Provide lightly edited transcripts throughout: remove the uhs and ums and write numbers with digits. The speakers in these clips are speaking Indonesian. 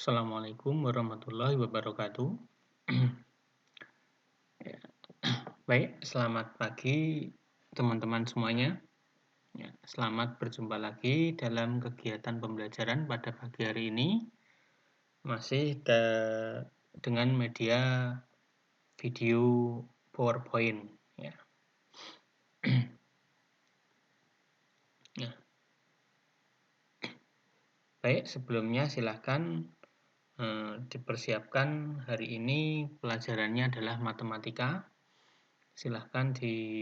Assalamualaikum warahmatullahi wabarakatuh. Baik, selamat pagi teman-teman semuanya. Selamat berjumpa lagi dalam kegiatan pembelajaran pada pagi hari ini. Masih dengan media video PowerPoint. Ya. Baik, sebelumnya silahkan dipersiapkan hari ini pelajarannya adalah matematika. Silahkan dibuka,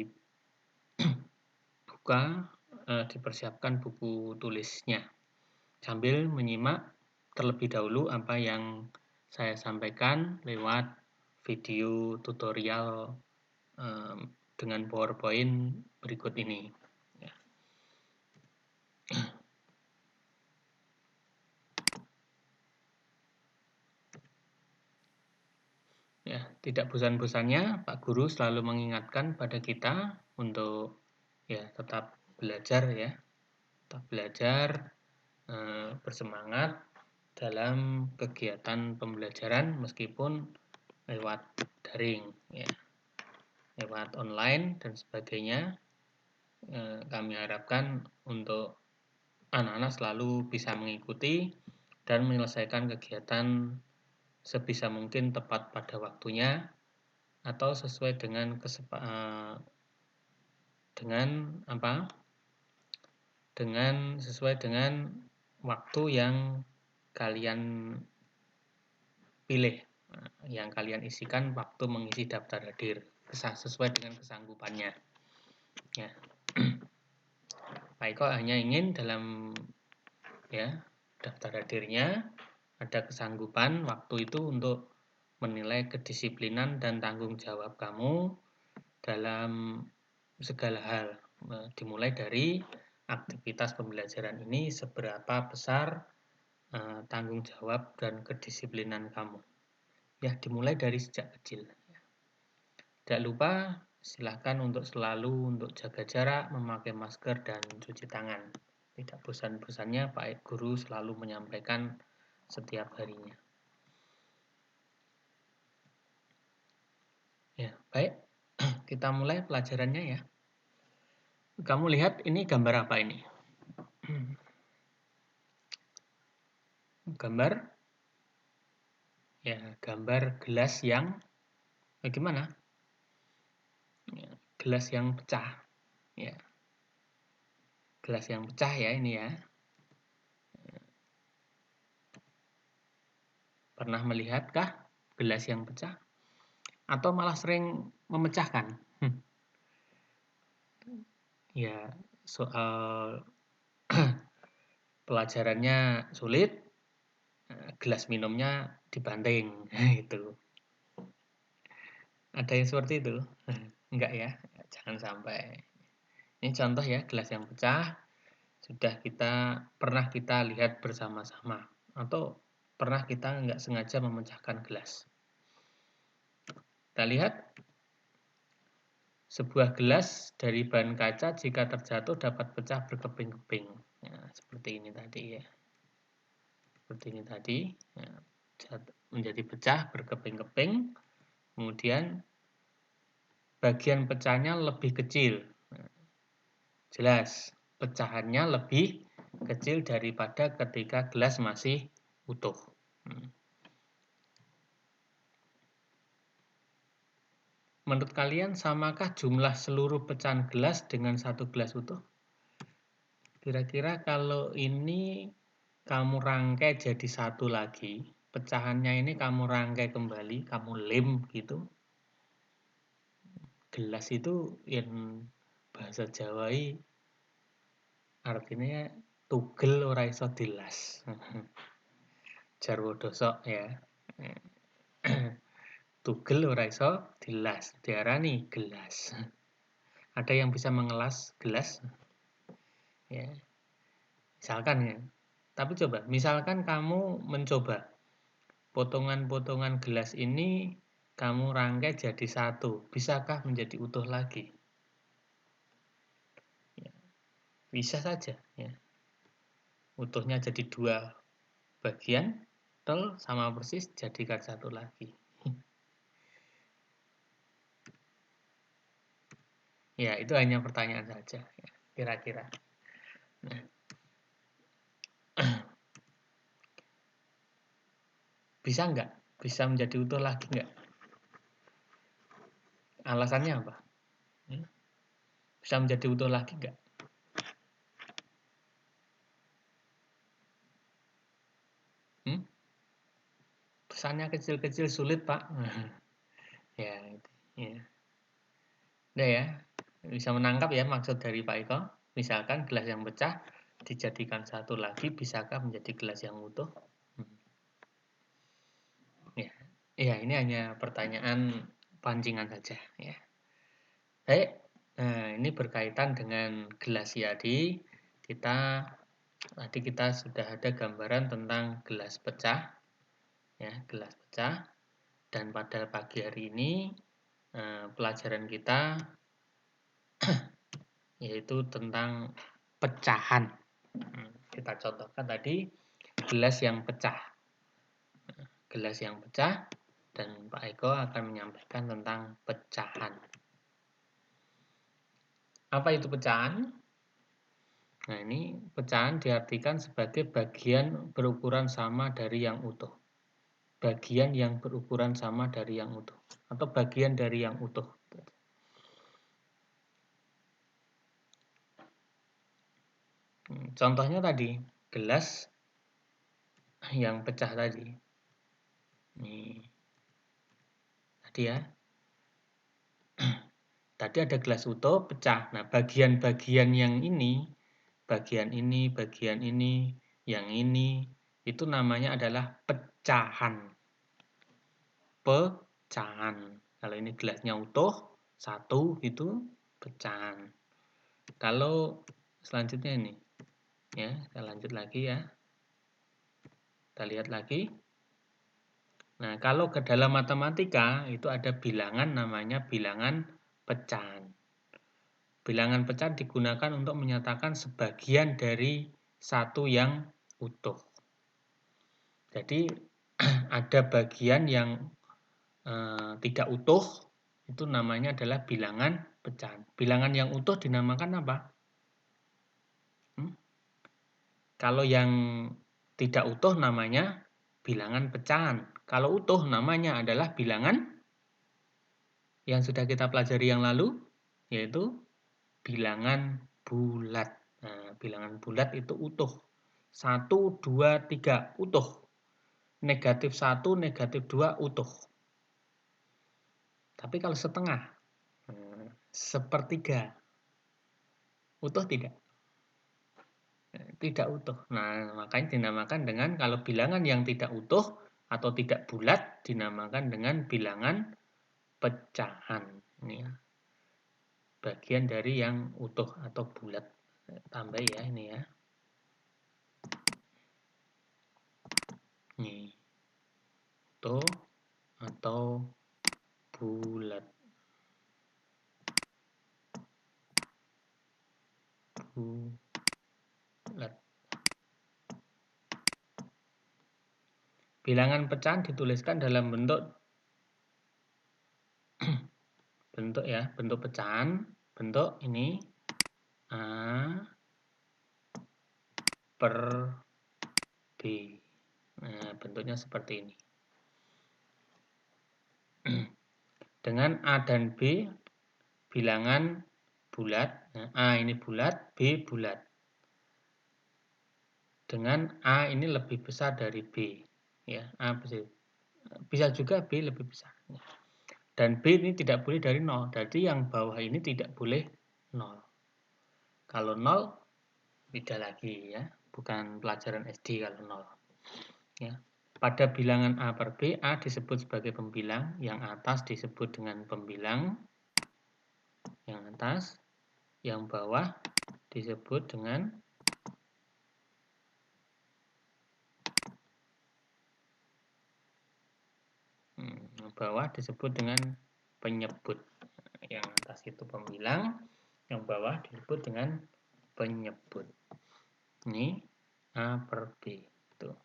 dipersiapkan buku tulisnya sambil menyimak terlebih dahulu apa yang saya sampaikan lewat video tutorial dengan PowerPoint berikut ini. Ya, tidak bosan-bosannya Pak Guru selalu mengingatkan pada kita untuk tetap belajar tetap belajar, bersemangat dalam kegiatan pembelajaran meskipun lewat daring, lewat online dan sebagainya. Kami harapkan untuk anak-anak selalu bisa mengikuti dan menyelesaikan kegiatan sebisa mungkin tepat pada waktunya atau sesuai dengan sesuai dengan waktu yang kalian pilih, yang kalian isikan waktu mengisi daftar hadir sesuai dengan kesanggupannya. Ya. Pak Eko hanya ingin dalam daftar hadirnya ada kesanggupan waktu itu untuk menilai kedisiplinan dan tanggung jawab kamu dalam segala hal, dimulai dari aktivitas pembelajaran ini seberapa besar tanggung jawab dan kedisiplinan kamu. Ya, dimulai dari sejak kecil. Tidak lupa, silakan untuk selalu jaga jarak, memakai masker, dan cuci tangan. Tidak bosan-bosannya Pak Guru selalu menyampaikan setiap harinya. Ya, baik. Kita mulai pelajarannya ya. Kamu lihat ini gambar apa ini? Gambar gelas yang bagaimana? Gelas yang pecah. Ya. Gelas yang pecah ya ini ya. Pernah melihatkah gelas yang pecah? Atau malah sering memecahkan? Ya, soal pelajarannya sulit, gelas minumnya dibanting, itu. Ada yang seperti itu? Enggak ya, jangan sampai. Ini contoh ya, gelas yang pecah, sudah pernah kita lihat bersama-sama, atau pernah kita enggak sengaja memecahkan gelas. Kita lihat, sebuah gelas dari bahan kaca jika terjatuh dapat pecah berkeping-keping. Nah, seperti ini tadi ya. Seperti ini tadi, menjadi pecah berkeping-keping, kemudian bagian pecahnya lebih kecil. Jelas, pecahannya lebih kecil daripada ketika gelas masih utuh. Menurut kalian, samakah jumlah seluruh pecahan gelas dengan satu gelas utuh? Kira-kira kalau ini kamu rangkai jadi satu lagi, pecahannya ini kamu rangkai kembali, kamu lem gitu. Gelas itu yang bahasa Jawa artinya tugel ora iso dilas. Jarwo dosok ya. Tugel ora iso dilas, diarani gelas. Ada yang bisa mengelas gelas? Ya. Misalkan ya. Tapi coba, misalkan kamu mencoba potongan-potongan gelas ini kamu rangkai jadi satu, bisakah menjadi utuh lagi? Ya. Bisa saja ya. Utuhnya jadi dua bagian, betul, sama persis, jadikan satu lagi. Ya, itu hanya pertanyaan saja, ya, kira-kira. Nah, bisa nggak? Bisa menjadi utuh lagi nggak? Alasannya apa? Bisa menjadi utuh lagi nggak? Pesannya kecil-kecil sulit, Pak. Ya, itu. Ya. Udah ya, bisa menangkap ya maksud dari Pak Eko. Misalkan gelas yang pecah dijadikan satu lagi, bisakah menjadi gelas yang utuh? Ya, ya ini hanya pertanyaan pancingan saja. Ya. Baik, nah ini berkaitan dengan gelas tadi. Tadi kita sudah ada gambaran tentang gelas pecah, ya gelas pecah. Dan pada pagi hari ini pelajaran kita yaitu tentang pecahan. Kita contohkan tadi gelas yang pecah. Gelas yang pecah dan Pak Eko akan menyampaikan tentang pecahan. Apa itu pecahan? Nah, ini pecahan diartikan sebagai bagian berukuran sama dari yang utuh. Bagian yang berukuran sama dari yang utuh atau bagian dari yang utuh. Contohnya tadi, gelas yang pecah tadi. Nih. Tadi ya. Tadi ada gelas utuh pecah. Nah, bagian-bagian yang ini, bagian ini, yang ini, itu namanya adalah pecahan. Pecahan. Kalau ini gelasnya utuh, satu itu pecahan. Kalau selanjutnya ini, ya, kita lanjut lagi ya. Kita lihat lagi. Nah, kalau ke dalam matematika itu ada bilangan namanya bilangan pecahan. Bilangan pecahan digunakan untuk menyatakan sebagian dari satu yang utuh. Jadi ada bagian yang tidak utuh, itu namanya adalah bilangan pecahan. Bilangan yang utuh dinamakan apa? Kalau yang tidak utuh namanya bilangan pecahan. Kalau utuh namanya adalah bilangan yang sudah kita pelajari yang lalu, yaitu bilangan bulat. Nah, bilangan bulat itu utuh. 1, 2, 3 utuh. Negatif 1, negatif 2 utuh. Tapi kalau setengah, sepertiga, utuh tidak? Tidak utuh. Nah, makanya dinamakan dengan kalau bilangan yang tidak utuh atau tidak bulat dinamakan dengan bilangan pecahan. Ini ya. Bagian dari yang utuh atau bulat. Tambah ya ini ya. Nih. Utuh atau bulat. Bulat. Bilangan pecahan dituliskan dalam bentuk bentuk pecahan, bentuk ini A per B. Nah, bentuknya seperti ini. Dengan A dan B bilangan bulat. Nah, A ini bulat, B bulat. Dengan A ini lebih besar dari B. Ya, A besar. Bisa juga B lebih besar. Dan B ini tidak boleh dari 0. Jadi yang bawah ini tidak boleh 0. Kalau 0, beda lagi ya. Bukan pelajaran SD kalau 0. Ya. Pada bilangan A per B, A disebut sebagai pembilang, yang atas disebut dengan pembilang, yang atas, yang bawah disebut dengan penyebut. Yang atas itu pembilang, yang bawah disebut dengan penyebut. Ini A per B. Tuh.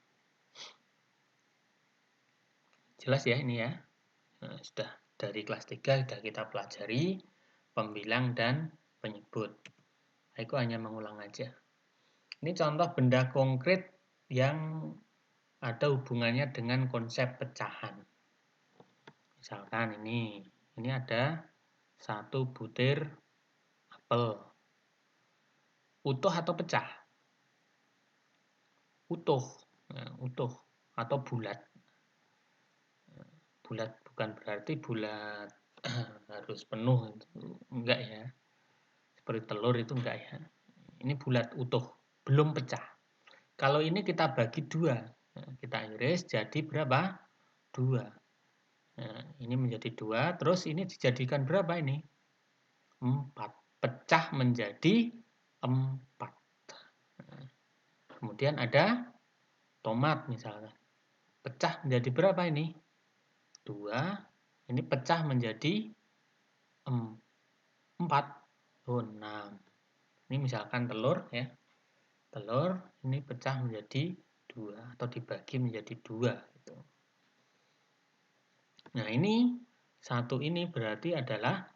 Jelas ya ini ya. Nah, sudah dari kelas 3 sudah kita pelajari pembilang dan penyebut. Aku hanya mengulang aja. Ini contoh benda konkret yang ada hubungannya dengan konsep pecahan. Misalkan ini ada satu butir apel. Utuh atau pecah? Utuh. Nah, utuh atau bulat. Bulat bukan berarti bulat harus penuh, enggak ya. Seperti telur itu enggak ya. Ini bulat utuh, belum pecah. Kalau ini kita bagi 2, kita iris jadi berapa? 2. Nah, ini menjadi 2, terus ini dijadikan berapa ini? 4. Pecah menjadi 4. Nah, kemudian ada tomat misalnya. Pecah menjadi berapa ini? 2. Ini pecah menjadi 4. Oh, 6. Ini misalkan telur ya. Telur ini pecah menjadi 2 atau dibagi menjadi 2 gitu. Nah, ini satu ini berarti adalah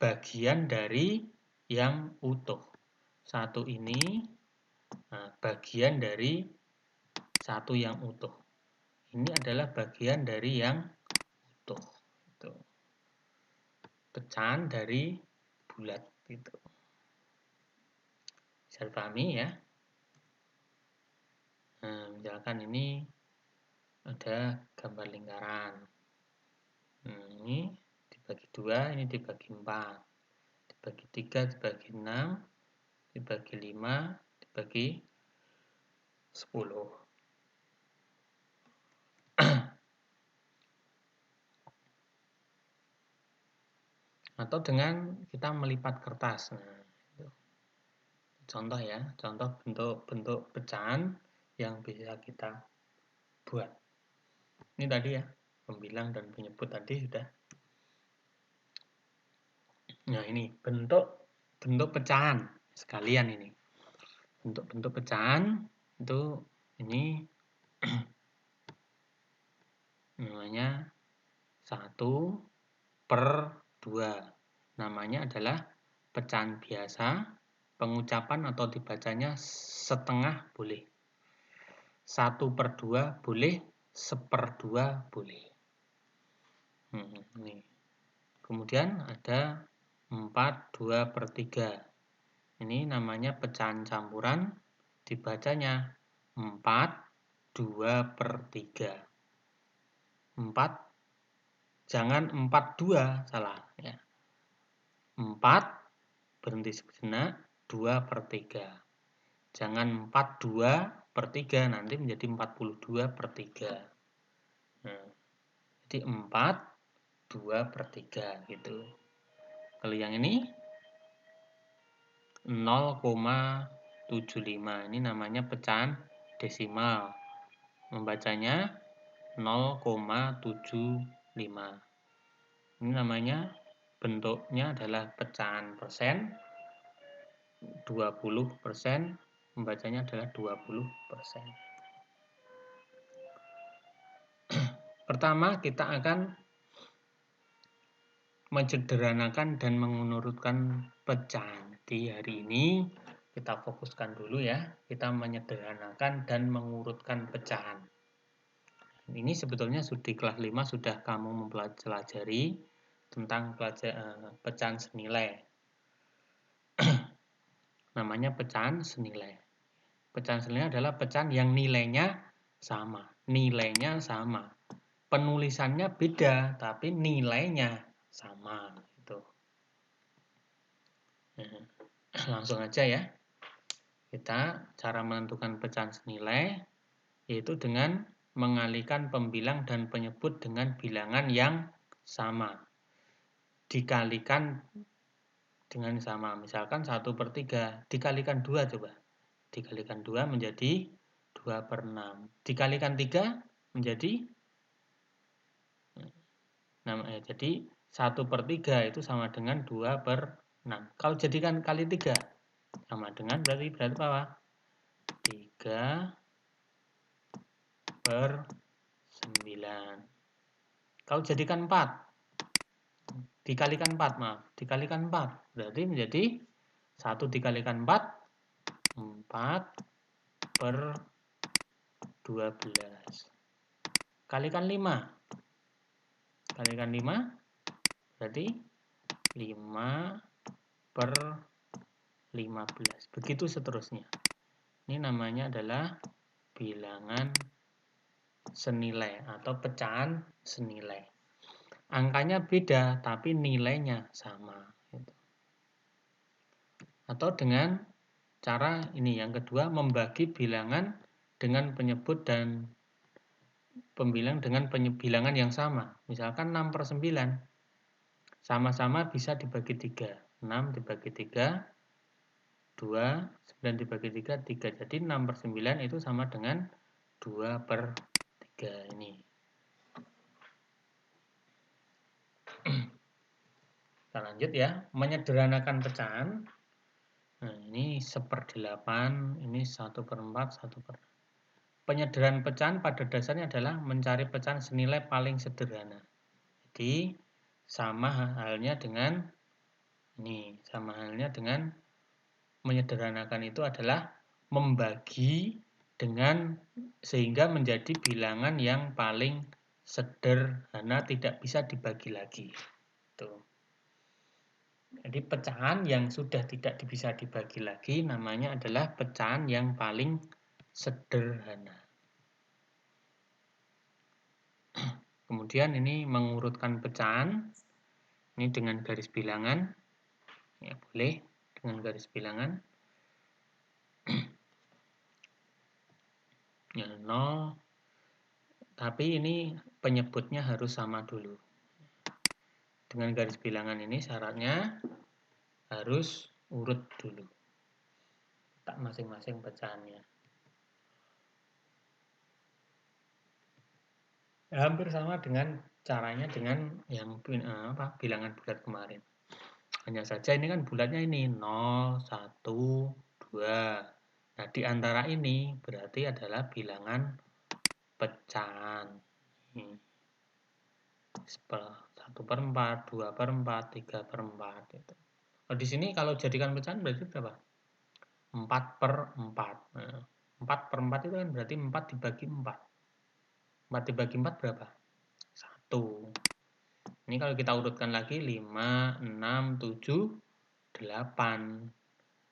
bagian dari yang utuh. Satu ini bagian dari satu yang utuh. Ini adalah bagian dari yang utuh. Gitu. Pecahan dari bulat gitu. Bisa dipahami ya. Nah, misalkan ini ada gambar lingkaran. Ini dibagi 2, ini dibagi 4. Dibagi 3, dibagi 6, dibagi 5, dibagi 10. Atau dengan kita melipat kertas. Nah, itu. Contoh ya, contoh bentuk-bentuk pecahan yang bisa kita buat. Ini tadi ya, pembilang dan penyebut tadi sudah. Nah, ini bentuk pecahan sekalian ini. Bentuk-bentuk pecahan itu ini namanya 1/2. Namanya adalah pecahan biasa, pengucapan atau dibacanya setengah boleh. 1/2 boleh, 1/2 boleh. Ini. Kemudian ada 4/2/3. Ini namanya pecahan campuran, dibacanya 4/2/3. 4, jangan 4/2, salah ya. 4 berhenti sejenak, 2/3. Jangan 42/3, nanti menjadi 42/3. Nah, jadi 4/2/3 gitu. Kalau yang ini 0,75. Ini namanya pecahan desimal. Membacanya 0,75. Ini namanya bentuknya adalah pecahan persen. 20%, membacanya adalah 20%. Pertama, kita akan menyederhanakan dan mengurutkan pecahan. Di hari ini kita fokuskan dulu ya, kita menyederhanakan dan mengurutkan pecahan. Ini sebetulnya di kelas 5 sudah kamu mempelajari tentang pecahan senilai. Namanya pecahan senilai. Pecahan senilai adalah pecahan yang nilainya sama. Nilainya sama. Penulisannya beda, tapi nilainya sama. Gitu. Nah, langsung aja ya. Kita cara menentukan pecahan senilai yaitu dengan mengalihkan pembilang dan penyebut dengan bilangan yang sama. Dikalikan dengan sama. Misalkan 1/3 dikalikan 2 coba. Dikalikan 2 menjadi 2/6. Dikalikan 3 menjadi jadi 1/3 itu sama dengan 2/6. Kalau jadikan kali 3 sama dengan berarti apa? 3/9. Kalau jadikan 4, dikalikan 4, maaf, dikalikan 4, berarti menjadi 1 dikalikan 4, 4 per 12. Kalikan 5. Kalikan 5, berarti 5 per 15. Begitu seterusnya. Ini namanya adalah bilangan senilai atau pecahan senilai. Angkanya beda, tapi nilainya sama. Atau dengan cara ini, yang kedua, membagi bilangan dengan penyebut dan pembilang dengan bilangan yang sama. Misalkan 6 per 9, sama-sama bisa dibagi 3. 6 dibagi 3, 2, 9 dibagi 3, 3. Jadi 6 per 9 itu sama dengan 2 per 3 ini. Kita lanjut ya, menyederhanakan pecahan. Nah, ini 1/8, ini 1/4, 1/4. Penyederhanaan pecahan pada dasarnya adalah mencari pecahan senilai paling sederhana. Jadi, sama halnya dengan ini, sama halnya dengan menyederhanakan itu adalah membagi dengan sehingga menjadi bilangan yang paling sederhana, tidak bisa dibagi lagi. Tuh. Jadi pecahan yang sudah tidak bisa dibagi lagi namanya adalah pecahan yang paling sederhana. Kemudian ini mengurutkan pecahan. Ini dengan garis bilangan. Ya, boleh dengan garis bilangan. Ya, 0. Tapi ini penyebutnya harus sama dulu. Dengan garis bilangan ini syaratnya harus urut dulu. Tak masing-masing pecahannya. Hampir sama dengan caranya dengan yang bilangan bulat kemarin. Hanya saja ini kan bulatnya ini 0, 1, 2. Nah, di antara ini berarti adalah bilangan pecahan. 1/4, 2/4, 3/4 gitu. Nah, di sini kalau jadikan pecahan berarti berapa? 4/4. Nah, 4/4 itu kan berarti 4 dibagi 4. 4 dibagi 4 berapa? 1. Ini kalau kita urutkan lagi 5, 6, 7, 8.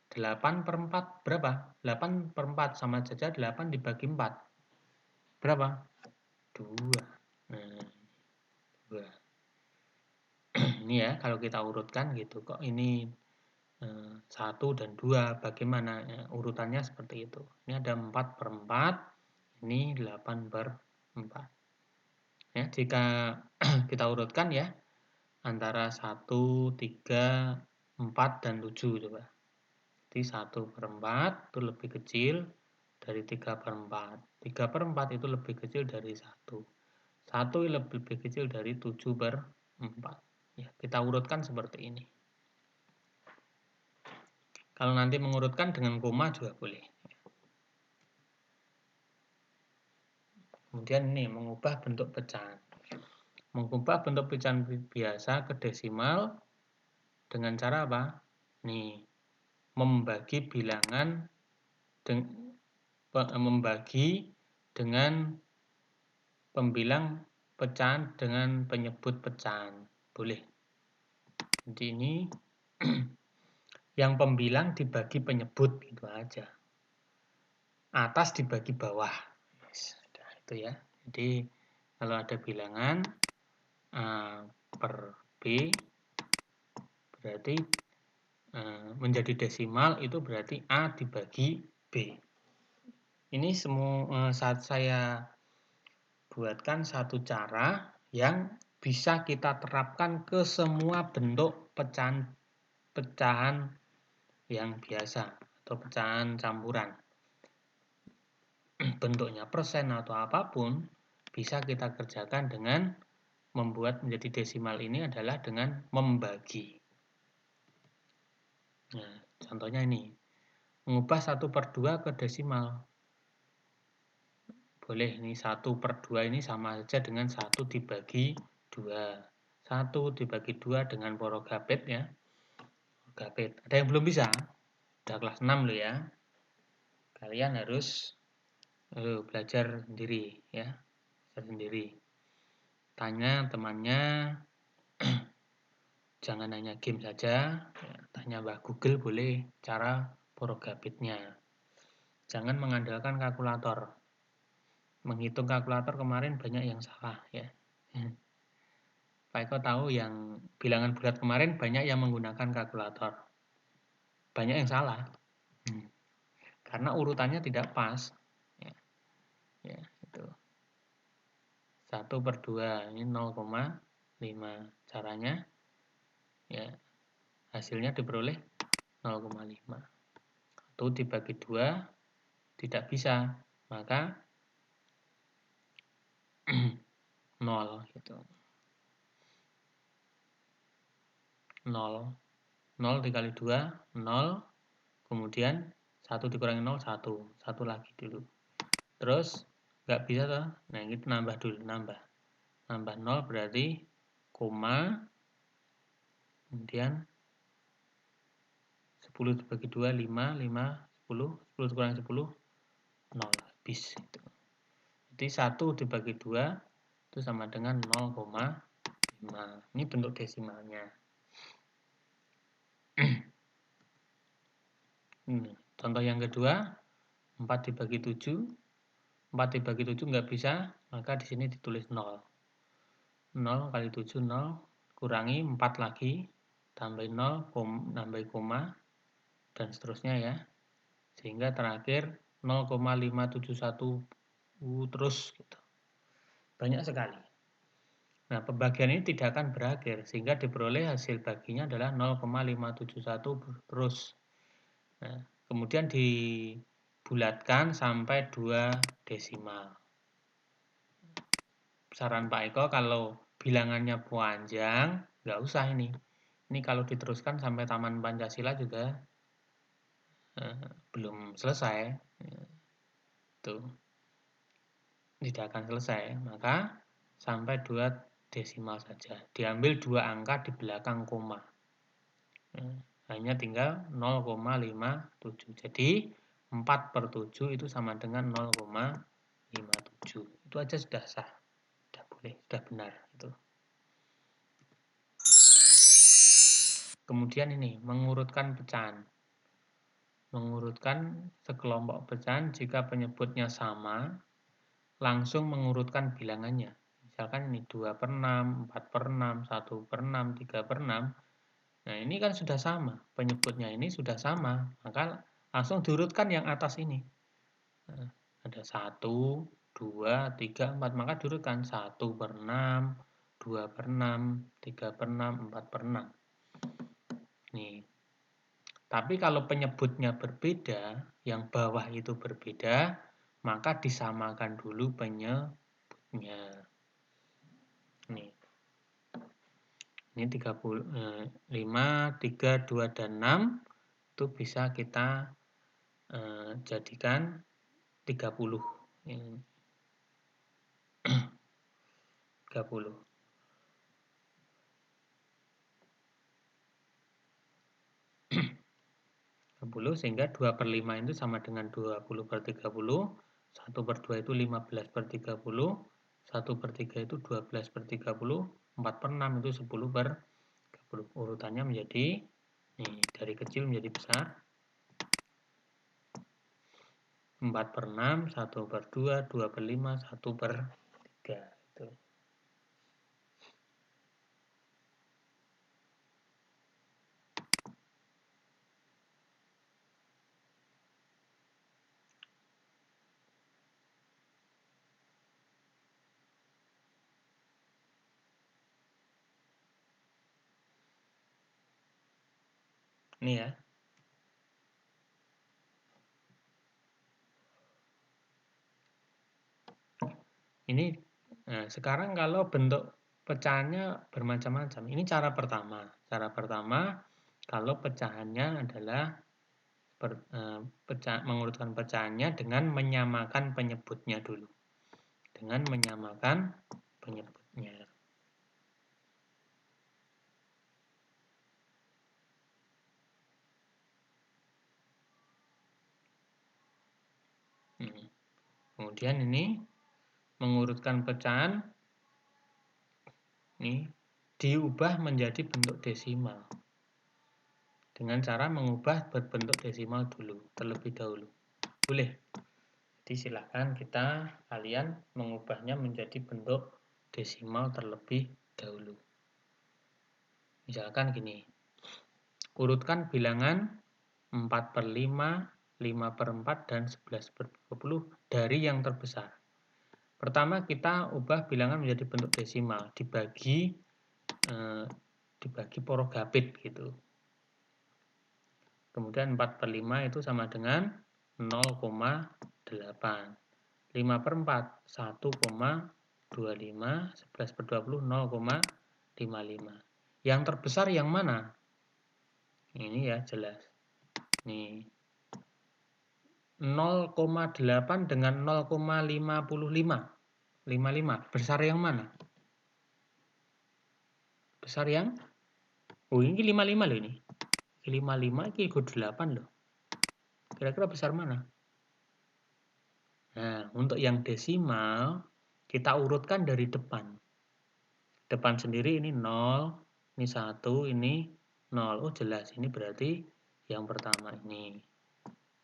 8/4 berapa? 8/4 sama saja 8 dibagi 4. Berapa? 2. Nah, 2. Ini ya, kalau kita urutkan gitu. Kok ini 1 dan 2, bagaimana? Ya, urutannya seperti itu. Ini ada 4/4, ini 8/4. Ya, jika kita urutkan ya, antara 1, 3, 4, dan 7 coba. Jadi 1/4 itu lebih kecil dari 3/4. 3/4 itu lebih kecil dari 1. 1 lebih kecil dari 7/4. Ya, kita urutkan seperti ini. Kalau nanti mengurutkan dengan koma juga boleh. Kemudian ini mengubah bentuk pecahan. Mengubah bentuk pecahan biasa ke desimal dengan cara apa? Nih, membagi bilangan membagi dengan pembilang pecahan dengan penyebut pecahan. Boleh. Jadi ini yang pembilang dibagi penyebut, gitu aja. Atas dibagi bawah. Nah, itu ya. Jadi kalau ada bilangan A per B, berarti menjadi desimal itu berarti A dibagi B. Ini semua saat saya buatkan satu cara yang bisa kita terapkan ke semua bentuk pecahan yang biasa atau pecahan campuran. Bentuknya persen atau apapun bisa kita kerjakan dengan membuat menjadi desimal ini adalah dengan membagi. Nah, contohnya ini. Mengubah 1/2 ke desimal. Boleh, ini 1/2 ini sama saja dengan 1 dibagi 2. 1 dibagi 2 dengan porogapit ya. Porogapit. Ada yang belum bisa? Udah kelas 6 loh ya. Kalian harus belajar sendiri ya. Belajar sendiri. Tanya temannya, jangan hanya game saja, ya, tanya Mbah Google boleh cara porogapitnya. Jangan mengandalkan kalkulator. Menghitung kalkulator kemarin banyak yang salah ya. Pak Eko tahu yang bilangan bulat kemarin banyak yang menggunakan kalkulator. Banyak yang salah. Karena urutannya tidak pas. Ya, ya itu. 1/2 ini 0,5. Caranya ya hasilnya diperoleh 0,5. 1 dibagi 2 tidak bisa, maka 0 gitu. 0 dikali 2 0, kemudian 1 dikurangi 0 1 lagi dulu, terus nggak bisa toh, nah ini nambah dulu, nambah 0 berarti koma, kemudian 10 dibagi 2 5 10 dikurangi 10 0 habis gitu. Jadi 1 dibagi 2 itu sama dengan 0,5. Ini bentuk desimalnya. Contoh yang kedua, 4 dibagi 7. 4 dibagi 7 nggak bisa, maka di sini ditulis 0. 0 kali 7 0, kurangi 4 lagi, tambahin 0, nambahin koma, dan seterusnya ya. Sehingga terakhir 0,571 terus gitu. Banyak sekali. Nah, pembagian ini tidak akan berakhir, sehingga diperoleh hasil baginya adalah 0,571 terus. Nah, kemudian dibulatkan sampai 2 desimal. Saran Pak Eko kalau bilangannya panjang, nggak usah ini. Ini kalau diteruskan sampai Taman Pancasila juga belum selesai. Tuh. Tidak akan selesai, maka sampai 2 desimal saja. Diambil 2 angka di belakang koma. Hanya tinggal 0,57. Jadi 4/7 itu sama dengan 0,57. Itu aja sudah sah. Sudah boleh, sudah benar itu. Kemudian ini mengurutkan pecahan. Mengurutkan sekelompok pecahan jika penyebutnya sama, langsung mengurutkan bilangannya. Misalkan ini 2/6, 4/6, 1/6, 3/6. Nah, ini kan sudah sama. Penyebutnya ini sudah sama. Maka langsung diurutkan yang atas ini. Nah, ada 1, 2, 3, 4. Maka diurutkan 1/6, 2/6, 3/6, 4/6. Nih. Tapi kalau penyebutnya berbeda, yang bawah itu berbeda, maka disamakan dulu penyebutnya. Nih. Ini 5, 3, 2, dan 6 itu bisa kita jadikan 30. 30. Sehingga 2/5 itu sama dengan 20/30, 1/2 itu 15/30, 1/3 itu 12/30, 4/6 itu 10/30. Urutannya menjadi dari kecil menjadi besar. 4/6, 1/2, 2/5, 1/3 itu. Ini ya. Ini sekarang kalau bentuk pecahannya bermacam-macam. Ini cara pertama. Cara pertama kalau pecahannya adalah mengurutkan pecahannya dengan menyamakan penyebutnya dulu. Dengan menyamakan penyebutnya. Kemudian ini mengurutkan pecahan ini diubah menjadi bentuk desimal dengan cara mengubah berbentuk desimal dulu terlebih dahulu. Boleh. Jadi silakan kalian mengubahnya menjadi bentuk desimal terlebih dahulu. Misalkan gini. Urutkan bilangan 4/5, 5/4 dan 11/20 dari yang terbesar. Pertama kita ubah bilangan menjadi bentuk desimal, dibagi porogapit gitu. Kemudian 4/5 itu sama dengan 0,8. 5/4 1,25, 11/20 0,55. Yang terbesar yang mana? Ini ya jelas. Nih 0,8 dengan 0,55. 55. Besar yang mana? Besar yang? Oh, ini 55 loh ini. 55 ini ikut 8 loh. Kira-kira besar mana? Nah, untuk yang desimal kita urutkan dari depan. Depan sendiri ini 0, ini 1, ini 0. Oh, jelas ini berarti yang pertama ini.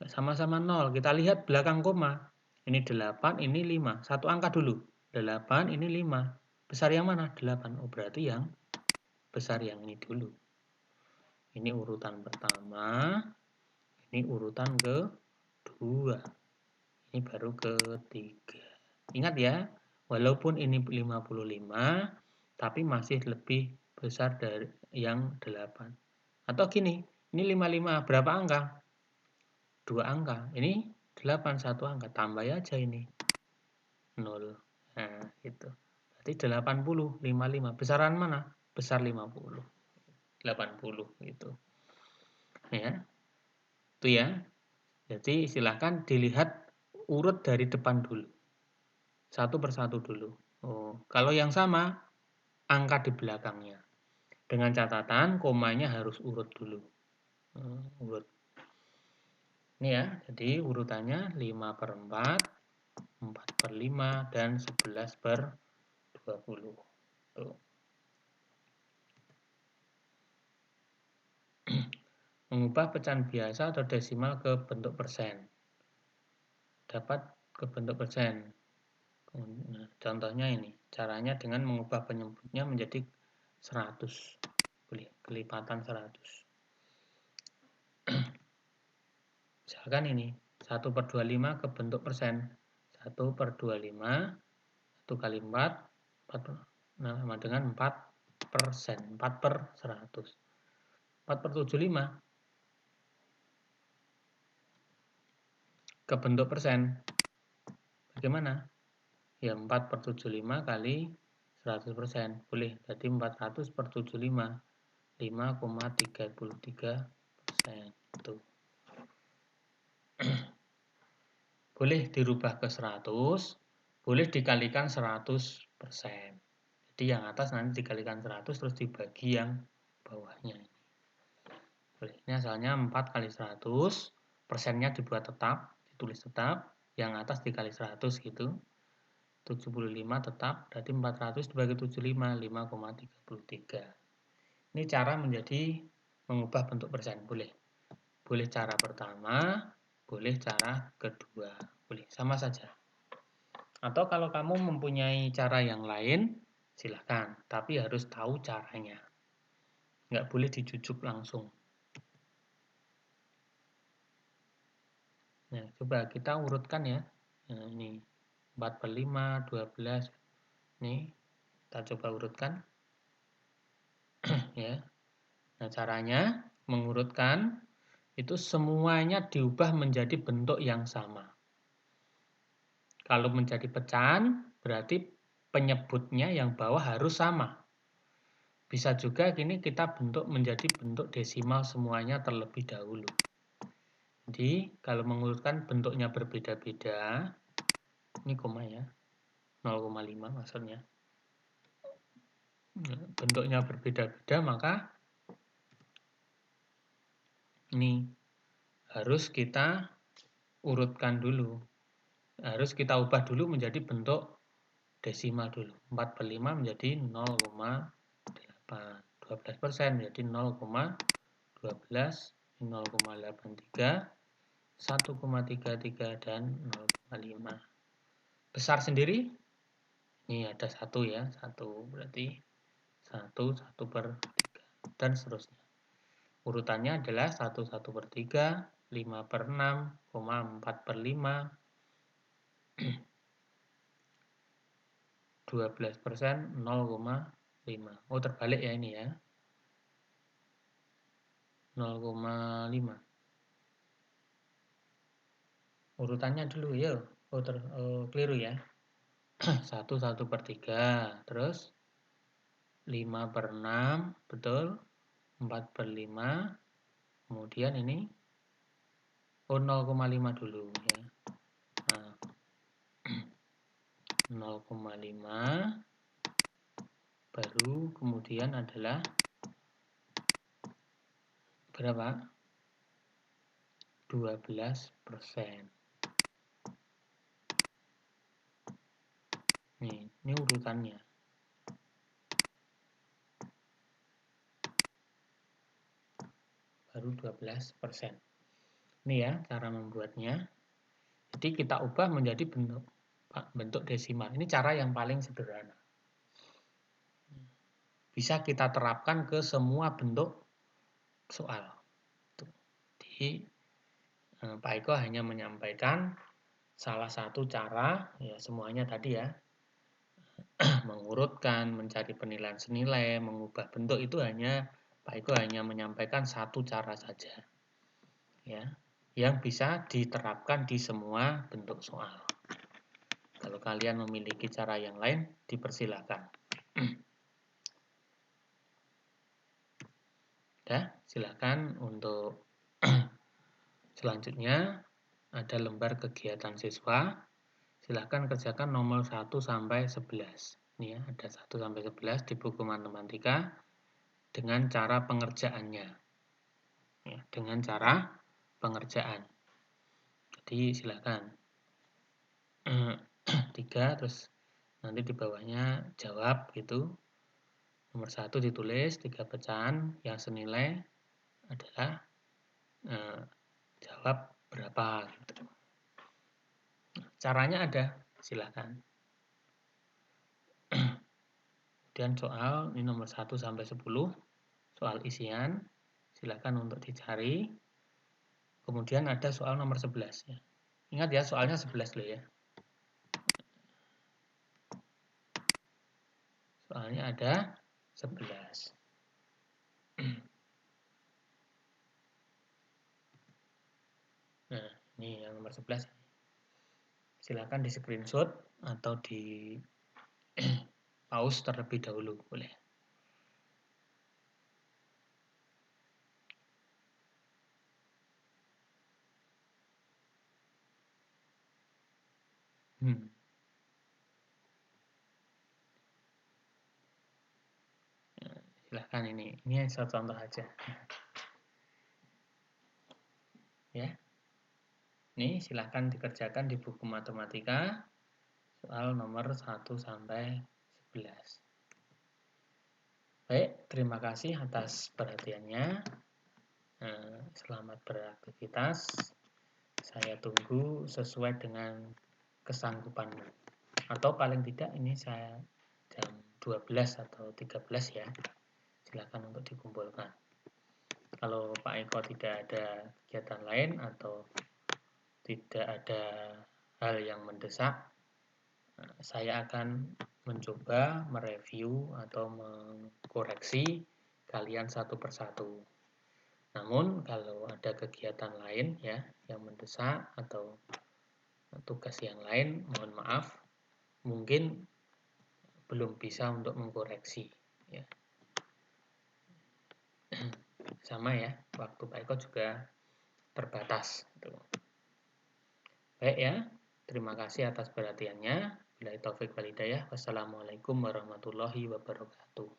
Sama-sama 0. Kita lihat belakang koma. Ini 8, ini 5. Satu angka dulu. 8, ini 5. Besar yang mana? 8. Oh, berarti yang besar yang ini dulu. Ini urutan pertama. Ini urutan kedua. Ini baru ketiga. Ingat ya, walaupun ini 55, tapi masih lebih besar dari yang 8. Atau gini, ini 55, berapa angka? 2 angka. Ini 8, 1 angka. Tambah aja ini. 0. Nah, itu. Berarti 80, 55. Besaran mana? Besar 50. 80 gitu. Ya. Itu ya. Jadi silahkan dilihat urut dari depan dulu. Satu persatu dulu. Oh, kalau yang sama, angka di belakangnya. Dengan catatan, komanya harus urut dulu. Urut. Ini ya, jadi urutannya 5/4, 4/5, dan 11/20. Tuh. Mengubah pecahan biasa atau desimal ke bentuk persen. Dapat ke bentuk persen. Nah, contohnya ini, caranya dengan mengubah penyebutnya menjadi 100. Kelipatan 100. Misalkan ini, 1/25 ke bentuk persen. 1/25, 1 kali 4, 4 sama dengan 4%. 4/100. 4/75 ke bentuk persen. Bagaimana? Ya 4/75 kali 100%. Boleh, jadi 400/75. 5,33%. Itu. Boleh dirubah ke 100, boleh dikalikan 100%. Jadi yang atas nanti dikalikan 100 terus dibagi yang bawahnya. Boleh. Ini asalnya 4 kali 100, persennya dibuat tetap, ditulis tetap, yang atas dikali 100 gitu. 75 tetap, berarti 400 dibagi 75, 5,33. Ini cara mengubah bentuk persen, boleh. Boleh cara pertama, boleh cara kedua, boleh, sama saja. Atau kalau kamu mempunyai cara yang lain, silahkan, tapi harus tahu caranya. Nggak boleh dijujuk langsung. Nah, coba kita urutkan ya. Nah, ini 4/5, 12. Nih, kita coba urutkan. Ya. Nah, caranya mengurutkan itu semuanya diubah menjadi bentuk yang sama. Kalau menjadi pecahan, berarti penyebutnya yang bawah harus sama. Bisa juga gini kita bentuk menjadi bentuk desimal semuanya terlebih dahulu. Jadi, kalau mengurutkan bentuknya berbeda-beda, ini koma ya, 0,5 maksudnya. Bentuknya berbeda-beda, maka ini harus kita urutkan dulu. harus kita ubah dulu menjadi bentuk desimal dulu. 4/5 menjadi 0,8. 12% menjadi 0,12, 0,83, 1,33, dan 0,5. Besar sendiri, ini ada 1 ya, 1 berarti 1/3, dan seterusnya. Urutannya adalah 1/3, 5/6, 4/5, 12%, 0,5. Oh, terbalik ya ini ya. 0,5. Urutannya dulu ya. Keliru ya. 1/3. Terus 5/6, betul. 4/5. Kemudian ini 0,5 dulu ya. Nah, 0,5 baru kemudian adalah berapa? 12%. Ini urutannya. Baru 12%. Ini ya cara membuatnya. Jadi kita ubah menjadi bentuk desimal. Ini cara yang paling sederhana. Bisa kita terapkan ke semua bentuk soal. Jadi Pak Eko hanya menyampaikan salah satu cara, ya semuanya tadi ya, mengurutkan, mencari penilaian senilai, mengubah bentuk itu Pak Eko hanya menyampaikan satu cara saja. Ya, yang bisa diterapkan di semua bentuk soal. Kalau kalian memiliki cara yang lain, dipersilakan. Ya, silakan untuk selanjutnya ada lembar kegiatan siswa. Silakan kerjakan nomor 1 sampai 11. Ini ya, ada 1 sampai 11 di buku matematika dengan cara pengerjaannya. Ya, dengan cara pengerjaan. Jadi silakan 3, terus nanti di bawahnya jawab gitu. Nomor 1 ditulis 3 pecahan yang senilai adalah jawab berapa gitu. Caranya ada, silakan. Kemudian soal ini nomor 1 sampai 10, soal isian, silakan untuk dicari. Kemudian ada soal nomor 11 ya. Ingat ya, soalnya 11 loh ya. Soalnya ada 11. Nah, ini yang nomor 11. Silakan di screenshot atau di pause terlebih dahulu, boleh. Silahkan ini satu contoh aja. Ya. Ini silahkan dikerjakan di buku matematika soal nomor 1 sampai 11. Baik, terima kasih atas perhatiannya. Selamat beraktivitas. Saya tunggu sesuai dengan kesanggupan. Atau paling tidak ini saya jam 12 atau 13 ya. Silakan untuk dikumpulkan. Kalau Pak Eko tidak ada kegiatan lain atau tidak ada hal yang mendesak, saya akan mencoba mereview atau mengkoreksi kalian satu persatu. Namun kalau ada kegiatan lain ya yang mendesak atau tugas yang lain, mohon maaf, mungkin belum bisa untuk mengkoreksi. Ya. Sama ya, waktu Pak Eko juga terbatas. Baik ya, terima kasih atas perhatiannya. Billahi taufik wal hidayah. Wassalamualaikum warahmatullahi wabarakatuh.